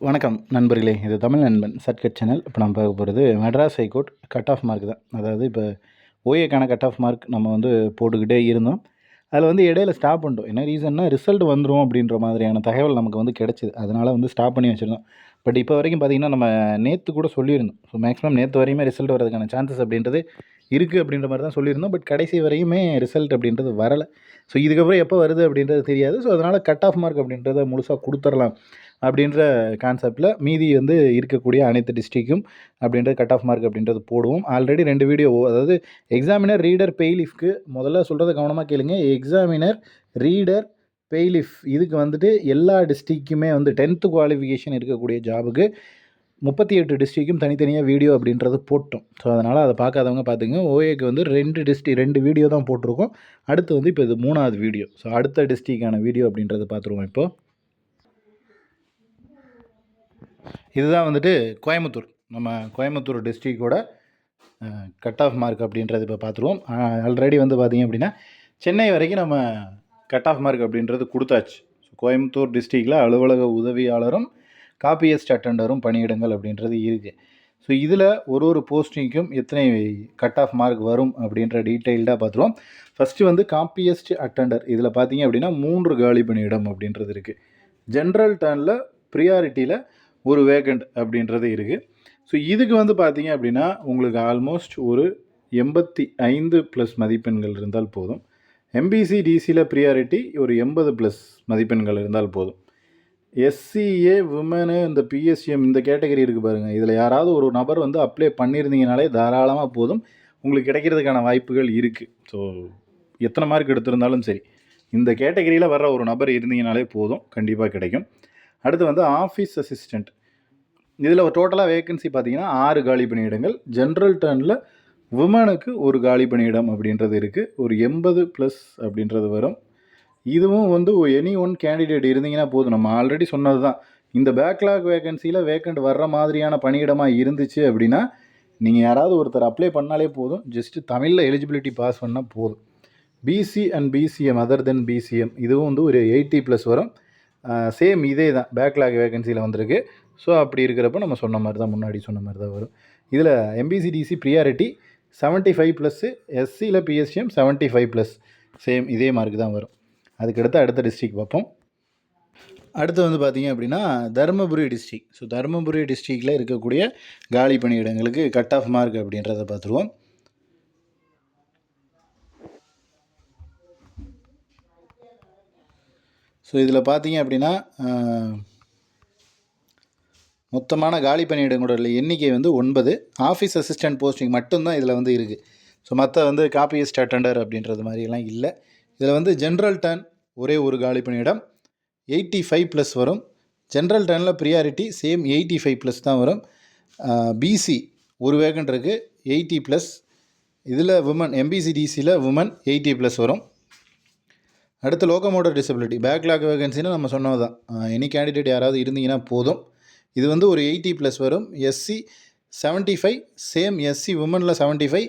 வணக்கம் நண்பர்களே, இது தமிழ் நண்பன் சர்ட்கட் சேனல். இப்போ நம்ம பார்க்க போகிறது Madras high court cut off mark தான். அதாவது இப்போ ஓஏக்கான கட் ஆஃப் மார்க் நம்ம போட்டுக்கிட்டே இருந்தோம். அதில் இடையில ஸ்டாப் பண்ணிட்டோம். என்ன ரீசன்னா ரிசல்ட் வந்துடும் அப்படின்ற மாதிரியான தகவல் நமக்கு கிடச்சிது. அதனால் ஸ்டாப் பண்ணி வச்சுருந்தோம். பட் இப்போ வரைக்கும் பார்த்திங்கன்னா நம்ம நேற்று கூட சொல்லியிருந்தோம். ஸோ மேக்ஸிமம் நேற்று வரையுமே ரிசல்ட் வரதுக்கான சான்சஸ் அப்படின்றது இருக்குது அப்படின்ற மாதிரி தான் சொல்லியிருந்தோம். பட் கடைசி வரையுமே ரிசல்ட் அப்படின்றது வரலை. ஸோ இதுக்கப்புறம் எப்போ வருது அப்படின்றது தெரியாது. ஸோ அதனால் கட் ஆஃப் மார்க் அப்படின்றத முழுசாக கொடுத்துடலாம் அப்படின்ற கான்செப்டில் மீதி இருக்கக்கூடிய அனைத்து டிஸ்ட்ரிக்கும் அப்படின்றது கட் ஆஃப் மார்க் அப்படின்றது போடுவோம். ஆல்ரெடி 2 வீடியோ, அதாவது எக்ஸாமினர் ரீடர் பெய்லிஃப்க்கு முதல்ல சொல்கிறத கவனமாக கேளுங்க. எக்ஸாமினர் ரீடர் பெய்லிஃப் இதுக்கு எல்லா டிஸ்ட்ரிக்குமே 10th குவாலிஃபிகேஷன் இருக்கக்கூடிய ஜாபுக்கு 38 டிஸ்ட்ரிக்கும் தனித்தனியாக வீடியோ அப்படின்றது போட்டோம். ஸோ அதனால் அதை பார்க்காதவங்க பார்த்துங்க. ஓஏக்கு 2 வீடியோ தான் போட்டிருக்கோம். அடுத்து இப்போ இது 3வது வீடியோ. ஸோ அடுத்த டிஸ்ட்ரிக்டான வீடியோ அப்படின்றத பார்த்துருவோம். இப்போது இதுதான் கோயம்புத்தூர், நம்ம கோயம்புத்தூர் டிஸ்ட்ரிக்டோட கட் ஆஃப் மார்க் அப்படின்றது இப்போ பார்த்துருவோம். ஆல்ரெடி பார்த்திங்க அப்படின்னா சென்னை வரைக்கும் நம்ம கட் ஆஃப் மார்க் அப்படின்றது கொடுத்தாச்சு. கோயம்புத்தூர் டிஸ்ட்ரிக்டில் அலுவலக உதவியாளரும் காப்பியஸ்ட் அட்டெண்டரும் பணியிடங்கள் அப்படின்றது இருக்குது. ஸோ இதில் ஒரு போஸ்டிங்க்கும் எத்தனை கட் ஆஃப் மார்க் வரும் அப்படின்ற டீட்டெயில்டாக பார்த்துருவோம். ஃபஸ்ட்டு காப்பியஸ்ட் அட்டெண்டர் இதில் பார்த்திங்க அப்படின்னா 3 காலி பணியிடம் அப்படின்றது இருக்குது. ஜென்ரல் டர்னில் ப்ரியாரிட்டியில் ஒரு வேகண்ட் அப்படின்றது இருக்குது. ஸோ இதுக்கு பார்த்திங்க அப்படின்னா உங்களுக்கு ஆல்மோஸ்ட் ஒரு 85+ மதிப்பெண்கள் இருந்தால் போதும். எம்பிசி டிசியில் ப்ரியாரிட்டி ஒரு 80+ மதிப்பெண்கள் இருந்தால் போதும். எஸ்சிஏ விமனு இந்த பிஎஸ்சிஎம் இந்த கேட்டகரி இருக்குது பாருங்கள். இதில் யாராவது ஒரு நபர் அப்ளை பண்ணியிருந்தீங்கனாலே தாராளமாக போதும், உங்களுக்கு கிடைக்கிறதுக்கான வாய்ப்புகள் இருக்குது. ஸோ எத்தனை மார்க் எடுத்திருந்தாலும் சரி, இந்த கேட்டகரியில் வர்ற ஒரு நபர் இருந்தீங்கனாலே போதும், கண்டிப்பாக கிடைக்கும். அடுத்து ஆஃபீஸ் அசிஸ்டண்ட் இதில் டோட்டலாக வேக்கன்சி பார்த்திங்கன்னா 6 காலி பணியிடங்கள். ஜென்ரல் டர்னில் விமனுக்கு ஒரு காலி பணியிடம் அப்படின்றது இருக்குது. ஒரு 80+ அப்படின்றது வரும். இதுவும் எனி ஒன் கேண்டிடேட் இருந்தீங்கன்னா போதும். நம்ம ஆல்ரெடி சொன்னது தான், இந்த பேக்லாக் வேகன்சியில் வேக்கண்ட் வர்ற மாதிரியான பணியிடமாக இருந்துச்சு அப்படின்னா நீங்கள் யாராவது ஒருத்தர் அப்ளை பண்ணாலே போதும். ஜஸ்ட்டு தமிழில் எலிஜிபிலிட்டி பாஸ் பண்ணால் போதும். PC and PCM other then PCM இதுவும் ஒரு 80+ வரும். சேம் இதே தான் பேக்லாக் வேகன்சியில் வந்திருக்கு. ஸோ அப்படி இருக்கிறப்ப நம்ம சொன்ன மாதிரி தான், முன்னாடி சொன்ன மாதிரி தான் வரும். இதில் எம்பிசிடிசி ப்ரியாரிட்டி 75+, எஸ்சியில் பிஎஸ்சிஎம் 75+, சேம் இதே மார்க் தான் வரும். அதுக்கடுத்து அடுத்த டிஸ்ட்ரிக் பார்ப்போம். அடுத்து பார்த்திங்க அப்படின்னா தருமபுரி டிஸ்ட்ரிக். ஸோ தருமபுரி டிஸ்ட்ரிக்டில் இருக்கக்கூடிய காலி பணியிடங்களுக்கு கட் ஆஃப் மார்க் அப்படின்றத பார்த்துருவோம். ஸோ இதில் பார்த்திங்க அப்படின்னா மொத்தமான காலி பணியிடங்களோட எண்ணிக்கை 9. ஆஃபீஸ் அசிஸ்டன்ட் போஸ்டிங் மட்டும்தான் இதில் இருக்குது. ஸோ மற்ற காப்பியஸ்ட் அட்டெண்டர் அப்படின்றது மாதிரிலாம் இல்லை. இதில் ஜென்ரல் டர்ன் ஒரே ஒரு காலி பணியிடம் 85+ வரும். ஜென்ரல் டர்னில் ப்ரியாரிட்டி சேம் 85+ தான் வரும். பிசி ஒரு வேகண்ட் இருக்குது 80+. இதில் விமன் எம்பிசிடிசியில் விமன் 80+ வரும். அடுத்து லோகோமோட்டர் டிசபிலிட்டி பேக்லாக் வேகன்சின்னு நம்ம சொன்னது தான். எனி கேண்டிடேட் யாராவது இருந்தீங்கன்னா போதும். இது ஒரு 80+ வரும். எஸ்சி 75, சேம் எஸ்சி விமனில் 75,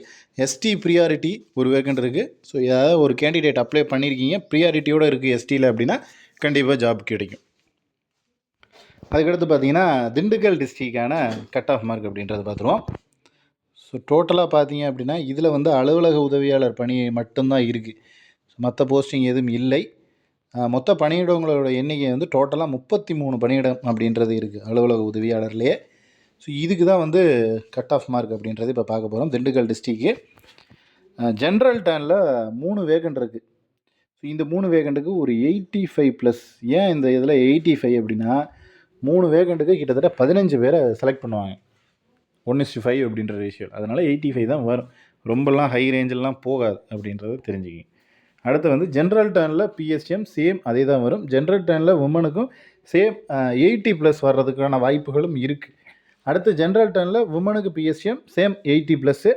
எஸ்டி ப்ரியாரிட்டி ஒரு வேகண்ட் இருக்குது. ஸோ ஏதாவது ஒரு கேண்டிடேட் அப்ளை பண்ணியிருக்கீங்க, ப்ரியாரிட்டியோடு இருக்குது எஸ்டியில் அப்படின்னா கண்டிப்பாக ஜாப் கிடைக்கும். அதுக்கடுத்து பார்த்திங்கன்னா திண்டுக்கல் டிஸ்ட்ரிக்டான கட் ஆஃப் மார்க் அப்படின்றத பார்த்துருவோம். ஸோ டோட்டலாக பார்த்திங்க அப்படின்னா இதில் அலுவலக உதவியாளர் பணி மட்டும்தான் இருக்குது. ஸோ மற்ற போஸ்டிங் எதுவும் இல்லை. மொத்த பணியிடங்களோட எண்ணிக்கை டோட்டலாக 33 பணியிடம் அப்படின்றது இருக்குது அலுவலக உதவியாளர்லேயே. ஸோ இதுக்கு தான் கட் ஆஃப் மார்க் அப்படின்றது இப்போ பார்க்க போகிறோம். திண்டுக்கல் டிஸ்ட்ரிக்கு ஜென்ரல் டர்னில் 3 வேகண்ட் இருக்குது. ஸோ இந்த 3 வேகண்ட்டுக்கு ஒரு 85+. ஏன் இந்த இதில் 85 அப்படின்னா 3 வேகண்ட்டுக்கு கிட்டத்தட்ட 15 பேரை செலக்ட் பண்ணுவாங்க, 1:5 அப்படின்ற ரேஷியோ. அதனால் 85 தான் வரும். ரொம்பலாம் ஹை ரேஞ்செலாம் போகாது அப்படின்றத தெரிஞ்சுக்கிங்க. அடுத்து ஜென்ரல் டர்னில் பிஎஸ்டிஎம் சேம் அதே தான் வரும். ஜென்ரல் டர்னில் உமனுக்கும் சேம் 80+ வர்றதுக்கான வாய்ப்புகளும் இருக்குது. அடுத்து ஜென்ரல் டர்னில் உமனுக்கு பிஎஸ்டிஎம் சேம் 80+.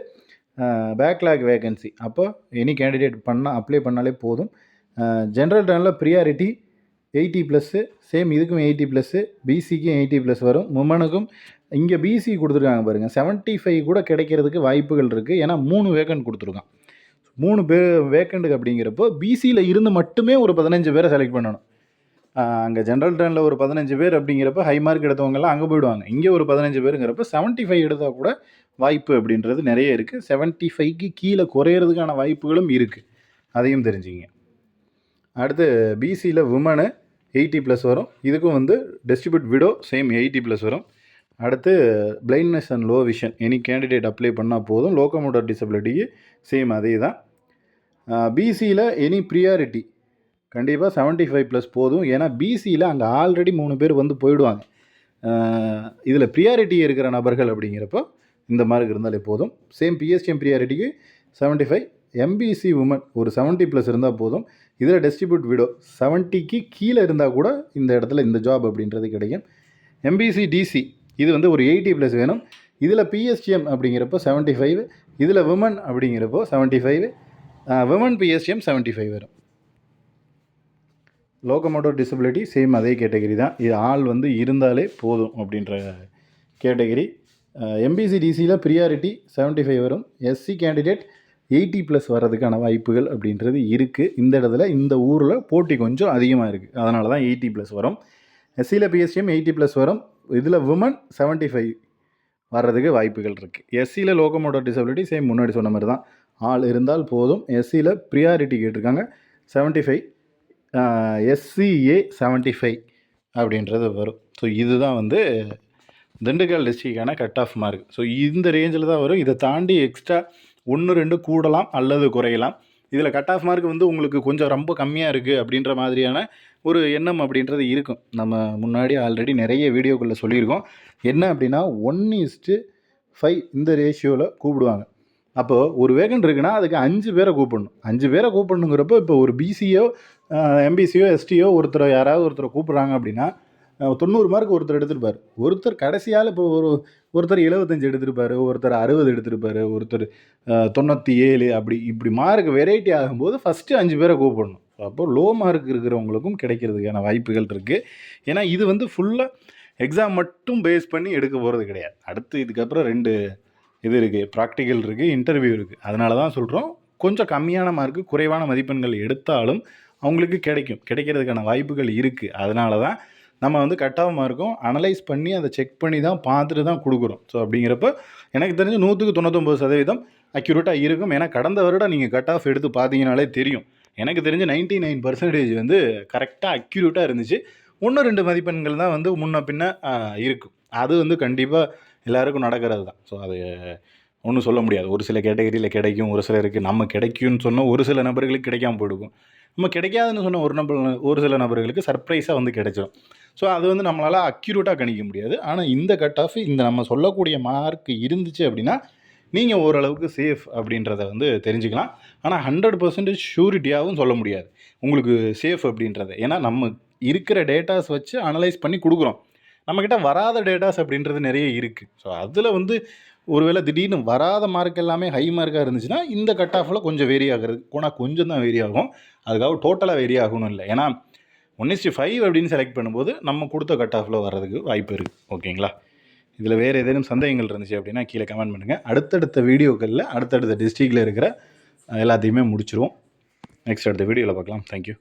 பேக்லாக் வேகன்சி அப்போ எனி கேண்டிடேட் அப்ளை பண்ணாலே போதும். ஜென்ரல் டர்னில் ப்ரியாரிட்டி 80+, சேம் இதுக்கும் 80+, பிசிக்கும் 80+ வரும். உமனுக்கும் இங்கே பிசி கொடுத்துருக்காங்க பாருங்கள், 75 கூட கிடைக்கிறதுக்கு வாய்ப்புகள் இருக்குது. ஏன்னா 3 வேகண்ட் கொடுத்துருக்கான். 3 பேர் வேக்கண்ட்டுக்கு அப்படிங்கிறப்போ பிசியில் இருந்து மட்டுமே ஒரு 15 பேரை செலக்ட் பண்ணணும். அங்கே ஜென்ரல் டர்னில் ஒரு 15 பேர் அப்படிங்கிறப்ப ஹை மார்க் எடுத்தவங்கலாம் அங்கே போயிடுவாங்க. இங்கே ஒரு 15 பேருங்கிறப்ப 75 எடுத்தால் கூட வாய்ப்பு அப்படின்றது நிறைய இருக்குது. 75க்கு கீழே குறையிறதுக்கான வாய்ப்புகளும் இருக்குது. அதையும் தெரிஞ்சுங்க. அடுத்து பிசியில் விமனு 80+ வரும். இதுக்கும் வந்து டிஸ்ட்ரிபியூட் விடோ சேம் 80+ வரும். அடுத்து blindness and low vision any candidate apply பண்ணால் போதும். லோக்கோமோட்டர் டிசபிலிட்டிக்கு சேம் அதே தான். பிசியில் எனி ப்ரியாரிட்டி கண்டிப்பாக 75+ போதும். ஏன்னா பிசியில் அங்கே ஆல்ரெடி 3 பேர் வந்து போயிடுவாங்க. இதில் ப்ரியாரிட்டி இருக்கிற நபர்கள் அப்படிங்கிறப்போ இந்த மார்க் இருந்தாலே போதும். சேம் பிஎஸ்டிஎம் ப்ரியாரிட்டிக்கு 75. எம்பிசி உமன் ஒரு 70+ இருந்தால் போதும். இதில் டிஸ்ட்ரிபியூட் விடோ 70க்கு கீழே இருந்தால் கூட இந்த இடத்துல இந்த ஜாப் அப்படின்றது கிடைக்கும். எம்பிசி டிசி இது வந்து ஒரு 80+ வேணும். இதில் பிஎஸ்டிஎம் அப்படிங்கிறப்போ 75, இதில் விமன் அப்படிங்கிறப்போ 75, விமன் பிஎஸ்டிஎம் 75 வரும். லோக்கோமோட்டர் டிசபிலிட்டி சேம் அதே கேட்டகரி தான். இது ஆள் வந்து இருந்தாலே போதும் அப்படின்ற கேட்டகரி. எம்பிசி டிசியில் ப்ரியாரிட்டி 75 வரும். எஸ்சி கேண்டிடேட் 80+ வர்றதுக்கான வாய்ப்புகள் அப்படின்றது இருக்குது. இந்த இடத்துல இந்த ஊரில் போட்டி கொஞ்சம் அதிகமாக இருக்குது, அதனால தான் 80+ வரும். எஸ்சியில் பிஎஸ்டிஎம் 80+ வரும். இதில் விமன் 75 வர்றதுக்கு வாய்ப்புகள் இருக்குது. எஸ்சியில் லோக்கோமோட்டர் டிசபிலிட்டி சேம் முன்னாடி சொன்ன மாதிரி தான், ஆள் இருந்தால் போதும். எஸ்சியில் ப்ரியாரிட்டி கேட்டிருக்காங்க 75, எஸ்சிஏ 75 அப்படின்றது வரும். ஸோ இதுதான் வந்து திண்டுக்கல் டிஸ்ட்ரிக்டான கட் ஆஃப் மார்க். ஸோ இந்த ரேஞ்சில் தான் வரும். இதை தாண்டி எக்ஸ்ட்ரா 1-2 கூடலாம் அல்லது குறையலாம். இதில் கட் ஆஃப் மார்க் வந்து உங்களுக்கு கொஞ்சம் ரொம்ப கம்மியாக இருக்குது அப்படின்ற மாதிரியான ஒரு எண்ணம் அப்படின்றது இருக்கும். நம்ம முன்னாடி ஆல்ரெடி நிறைய வீடியோக்குள்ளே சொல்லியிருக்கோம். என்ன அப்படின்னா 1:5 இந்த ரேஷியோவில் கூப்பிடுவாங்க. அப்போது ஒரு வேகன் இருக்குன்னா அதுக்கு 5 பேரை கூப்பிடணும். 5 பேரை கூப்பிடணுங்கிறப்போ இப்போ ஒரு பிசியோ எம்பிசியோ எஸ்டியோ யாராவது ஒருத்தரை கூப்பிட்றாங்க அப்படின்னா 90 மார்க் ஒருத்தர் எடுத்திருப்பார். ஒருத்தர் கடைசியால் இப்போ ஒருத்தர் 75 எடுத்திருப்பார், ஒருத்தர் 60 எடுத்திருப்பார், ஒருத்தர் 97 இப்படி மார்க் வெரைட்டி ஆகும்போது ஃபஸ்ட்டு 5 பேரை கூப்பிடணும். அப்போ லோ மார்க் இருக்கிறவங்களுக்கும் கிடைக்கிறதுக்கான வாய்ப்புகள் இருக்குது. ஏன்னா இது வந்து ஃபுல்லாக எக்ஸாம் மட்டும் பேஸ் பண்ணி எடுக்க போகிறது கிடையாது. அடுத்து இதுக்கப்புறம் 2 இது இருக்குது, ப்ராக்டிக்கல் இருக்குது, இன்டர்வியூ இருக்குது. அதனால தான் சொல்கிறோம், கொஞ்சம் கம்மியான மார்க்கு குறைவான மதிப்பெண்கள் எடுத்தாலும் அவங்களுக்கு கிடைக்கிறதுக்கான வாய்ப்புகள் இருக்குது. அதனால தான் நம்ம வந்து கட் ஆஃப் மார்க்கும் அனலைஸ் பண்ணி அதை செக் பண்ணி தான் பார்த்துட்டு தான் கொடுக்குறோம். ஸோ அப்படிங்கிறப்ப எனக்கு தெரிஞ்சு 100க்கு 99% அக்யூரேட்டாக இருக்கும். ஏன்னா கடந்த வருடம் நீங்கள் கட் ஆஃப் எடுத்து பார்த்தீங்கனாலே தெரியும். எனக்கு தெரிஞ்சு 99% வந்து கரெக்டாக அக்யூரேட்டாக இருந்துச்சு. 1-2 மதிப்பெண்கள் தான் வந்து முன்ன பின்ன இருக்கும். அது வந்து கண்டிப்பாக எல்லாருக்கும் நடக்கிறது தான். ஸோ அது ஒன்றும் சொல்ல முடியாது. ஒரு சில கேட்டகரியில் கிடைக்கும், ஒரு சிலருக்கு நம்ம கிடைக்கும்னு சொன்னால் ஒரு சில நபர்களுக்கு கிடைக்காம போயிடுக்கும். நம்ம கிடைக்காதுன்னு சொன்ன ஒரு சில நபர்களுக்கு சர்ப்ரைஸாக வந்து கிடைச்சிடும். ஸோ அது வந்து நம்மளால் அக்யூரேட்டாக கணிக்க முடியாது. ஆனால் இந்த கட் ஆஃப் இந்த நம்ம சொல்லக்கூடிய மார்க் இருந்துச்சு அப்படின்னா நீங்கள் ஓரளவுக்கு சேஃப் அப்படின்றத வந்து தெரிஞ்சுக்கலாம். ஆனால் 100% ஷூரிட்டியாகவும் சொல்ல முடியாது உங்களுக்கு சேஃப் அப்படின்றத. ஏன்னா நம்ம இருக்கிற டேட்டாஸ் வச்சு அனலைஸ் பண்ணி கொடுக்குறோம். நம்மக்கிட்ட வராத டேட்டாஸ் அப்படின்றது நிறைய இருக்குது. ஸோ அதில் வந்து ஒருவேளை திடீர்னு வராத மார்க் எல்லாமே ஹை மார்க்காக இருந்துச்சுன்னா இந்த கட் ஆஃபில் கொஞ்சம் வேரி ஆகிறது போனால் கொஞ்சம் தான் வேரி ஆகும். அதுக்காக டோட்டலாக வேரி ஆகணும் இல்லை. ஏன்னா 1:5 அப்படின்னு செலக்ட் பண்ணும்போது நம்ம கொடுத்த கட் ஆஃபில் வர்றதுக்கு வாய்ப்பு இருக்குது. ஓகேங்களா? இதில் வேறு ஏதேனும் சந்தேகங்கள் இருந்துச்சு அப்படின்னா கீழே கமெண்ட் பண்ணுங்கள். அடுத்தடுத்த வீடியோக்களில் அடுத்தடுத்த டிஸ்ட்ரிக்டில் இருக்கிற எல்லாத்தையுமே முடிச்சிருவோம். நெக்ஸ்ட் அடுத்த வீடியோவில் பார்க்கலாம். தேங்க்யூ.